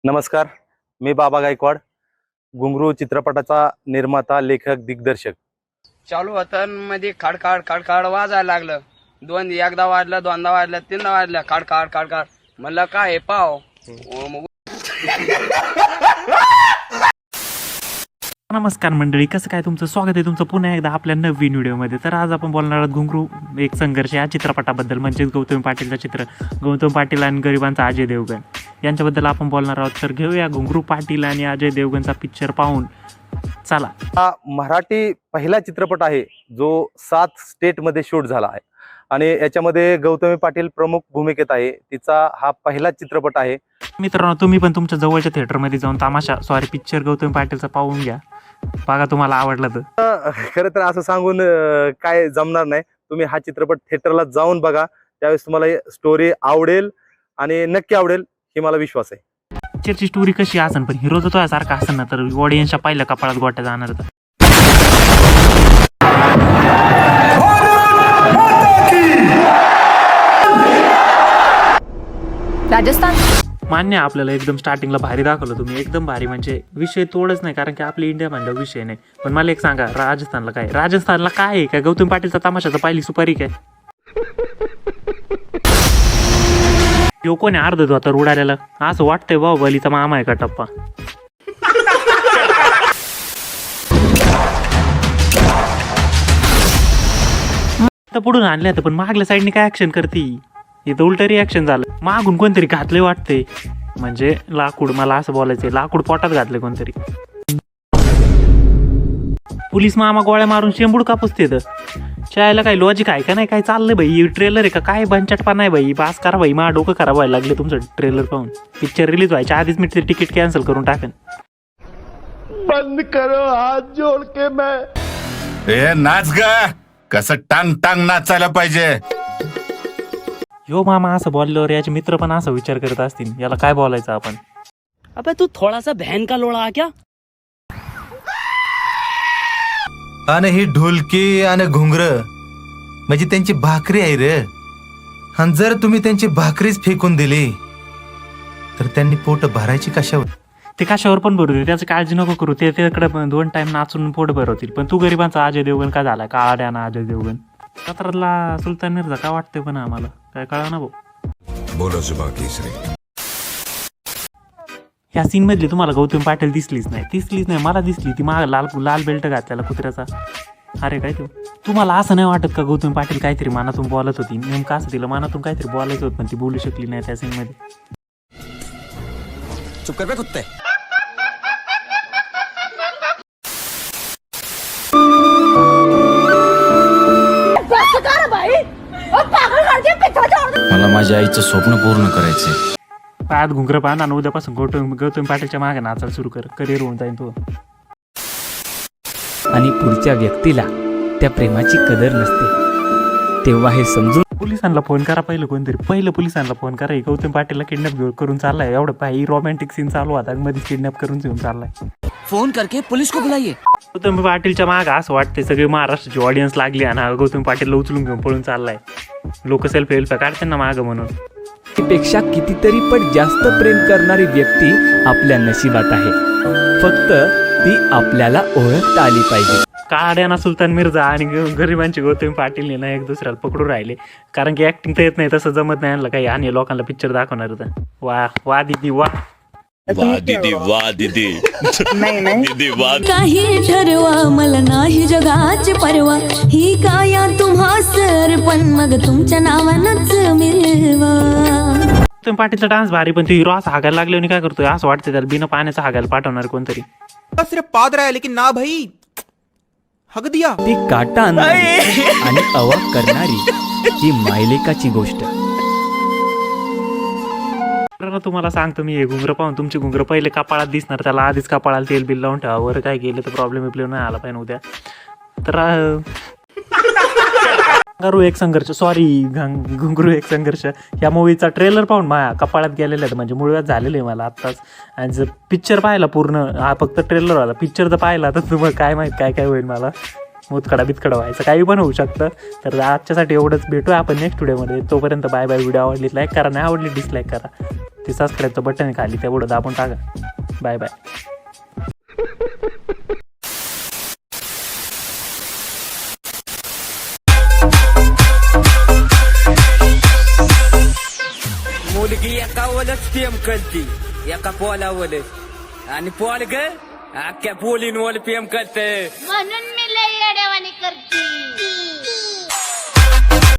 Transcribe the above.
नमस्कार, मी बाबा गायकवाड, घुंगरू चित्रपटाचा निर्माता, लेखक, दिग्दर्शक. चालू होतं मध्ये खाडखाड खाडखाड वाजायला लागलं. एकदा वाजलं, दोनदा वाजलं, तीनदा वाजलं, खाडखाड खाडखाड. म्हणलं काय आहे पाव. नमस्कार मंडळी, कसं काय तुमचं स्वागत आहे तुमचं पुन्हा एकदा आपल्या नवीन व्हिडिओमध्ये. तर आज आपण बोलणार आहोत घुंगरू एक संघर्ष या चित्रपटाबद्दल, म्हणजेच गौतम पाटीलचं चित्र. गौतम पाटील आणि गरिबांचा अजय देवगण यांच्याबद्दल आपण बोलणार आहोत. तर घेऊया घुंगरू पाटील आणि अजय देवगणचा पिक्चर पाहून. चला. हा मराठी पहिला चित्रपट आहे जो 7 स्टेटमध्ये शूट झाला आहे आणि याच्यामध्ये गौतमी पाटील प्रमुख भूमिकेत आहे. तिचा हा पहिला चित्रपट आहे. मित्रांनो, तुम्ही पण तुमच्या जवळच्या थिएटरमध्ये जाऊन पिक्चर गौतम पाटीलचा पाहून घ्या. बघा, तुम्हाला आवडला तर. खरं तर असं सांगून काय जमणार नाही. तुम्ही हा चित्रपट थिएटरला जाऊन बघा, त्यावेळेस तुम्हाला स्टोरी आवडेल आणि नक्की आवडेल ही मला विश्वास आहे. पिक्चरची स्टोरी कशी असेल, पण हिरो जर सारखा असेल ना तर ऑडियन्सच्या पहिल्या कपाळात गोट्या जाणार. राजस्थान मान्य आपल्याला एकदम स्टार्टिंगला भारी दाखवलं तुम्ही, एकदम भारी. म्हणजे विषय तोडच नाही, कारण की आपली इंडिया म्हणलं विषय नाही. पण मला एक सांगा, राजस्थानला काय आहे काय? गौतम पाटीलचा तमाशाचा पहिली सुपारी काय? यो कोणी अर्धत होता उडाल्याला, असं वाटतंय बाहुबलीचा मामा आहे का टप्पा. पुढून आणल्या तर पण मागल्या साईडने काय ऍक्शन करते, इथं उलट रिॲक्शन झालं. मागून कोणतरी घातले वाटते, म्हणजे लाकूड. मला असं बोलायचंय, लाकूड पोटात घातले कोणतरी. पोलीस मामा गोळ्या मारून शेंबूड कापूस देत. शाळेला काही लॉजिक आहे का नाही? काय चाललंय भाई? ट्रेलर आहे का काय? बनचटपा नाही भाई. बास करा भाई, मा डोकं खराब व्हायला लागले तुमचं ट्रेलर पाहून. पिक्चर रिलीज व्हायच्या आधीच मी तिकीट कॅन्सल करून टाकेन. बंद करो हाथ जोड़ के मैं. ए नाच ग, कसं टांग टांग नाचायला पाहिजे. यो मामा असं बोलल्यावर याचे मित्र पण असा विचार करत असतील, याला काय बोलायचं आपण. अबे तू थोड़ा सा बहन का लोड़ा आ क्या? आणि ही ढोलकी आणि घुंगर म्हणजे त्यांची भाकरी आहे रे. आणि जर तुम्ही त्यांची भाकरीच फेकून दिली तर त्यांनी पोट भरायची कशावर? ते कशावर पण भरू दे, त्याची काळजी नको करू. ते तिकडे 2 टाइम नाचून पोट भरवतील. पण तू गरिबांचा अजय देवगण का झाला? काळ्या ना अजय देवगण. सत्रातला सुलतान मिर्झा का वाटतंय पण आम्हाला काय कळा ना भाऊ. बोलो जुबा केसरी. ह्या सीन मधली तुम्हाला गौतम पाटील दिसलीच नाही. मला दिसली ती माग लाल बेल्ट घातलेला कुत्र्याचा. अरे काय तुम्हाला असं नाही वाटत का गौतम पाटील काहीतरी मनातून बोलत होती? नेमकं असं तिला मनातून काहीतरी बोलायचं होतं, पण ती बोलू शकली नाही त्या सीन मध्ये. चुप कर बे कुत्ते. मला माझ्या आईचं स्वप्न पूर्ण करायचंय. पायात घुंगर पाहा आणि उद्यापासून गौतम पाटीलच्या मागे नाचायला सुरू कर. करिअर होऊन जाईल तो. आणि पुढच्या व्यक्तीला त्या प्रेमाची कदर नसते, तेव्हा हे समजून. पोलिसांना फोन करा पहिलं पोलिसांना फोन करा. गौतम पाटीलला किडनॅप करून चाललाय. एवढं पाहिजे रोमॅन्टिक सीन चालू होता, मध्ये किडनॅप करून घेऊन चाललाय. फोन करके पुलिस को बुलाइए. गौतम पाटीलच्या मागे असं वाटतंय सगळी महाराष्ट्राची ऑडियन्स लागली आणि गौतम पाटीलला उचलून घेऊन पळून चाललाय. लोक सेल्फी काढते ना मागं म्हणून. पेक्षा कितीतरी पट जास्त प्रेम करणारी व्यक्ती आपल्या नशिबात आहे. फक्त ती आपल्याला ओळखता आली पाहिजे. काड्याना सुलतान मिर्झा आणि गरिबांची गौतम पाटील ना एक दुसऱ्याला पकडून राहिले, कारण की ऍक्टिंग तर येत नाही, तसं जमत नाही यांना काही. आणि लोकांना पिक्चर दाखवणार होतं. वा दीदी वा. दीदी दीदी वा. काही ठरवा, मला नाही जगाची परवा. ही काया तुम्हा सर, पण मग तुमच्या नावानच मिळवा. गौतम पाटीलचा डान्स भारी, पण तो हिरो असं हागायला लागले आणि काय करतोय असं वाटतं त्याला बिना पाण्याचा हागायला पाठवणार कोणतरी. सिर्फ पाद रहा है लेकिन ना भाई हग दिया. ती काटा आणणारी आणि अवाक करणारी ही मायलेकाची गोष्ट. तुम्हाला सांगतो मी, हे घुंगर पाहून तुमचे घुंगर पहिले कपाळात दिसणार. त्याला आधीच कपाळाला तेल बिल लावून ठेवा. वर काय गेलं तर प्रॉब्लेम नाही आला पाहिजे उद्या. तर घुंगरू एक संघर्ष या मूवीचा ट्रेलर पाहून माझ्या कपाळात गेलेलं आहे. म्हणजे मुळव्यात झालेलं आहे मला आत्ताच. आणि जर पिक्चर पाहिला पूर्ण, हा फक्त ट्रेलर आला, पिक्चर जर पाहिला तर तुम्हाला काय माहीत काय होईल. मला मुतखडा बितखडा व्हायचं काही पण होऊ शकतं. तर आजच्यासाठी एवढंच. भेटूया आपण नेक्स्ट व्हिडिओमध्ये. तोपर्यंत बाय बाय. व्हिडिओ आवडली लाईक करा, नाही आवडली डिसलाईक करा. ते सबस्क्राईबचं बटन आहे खाली तेवढं दाबून टाका. Bye bye. मुलगी एका वलच प्रेम करती, एका पोलावल, आणि पोल अख्ख्या पोलींवर प्रेम करते. म्हणून मी लय येड्यावानी करते.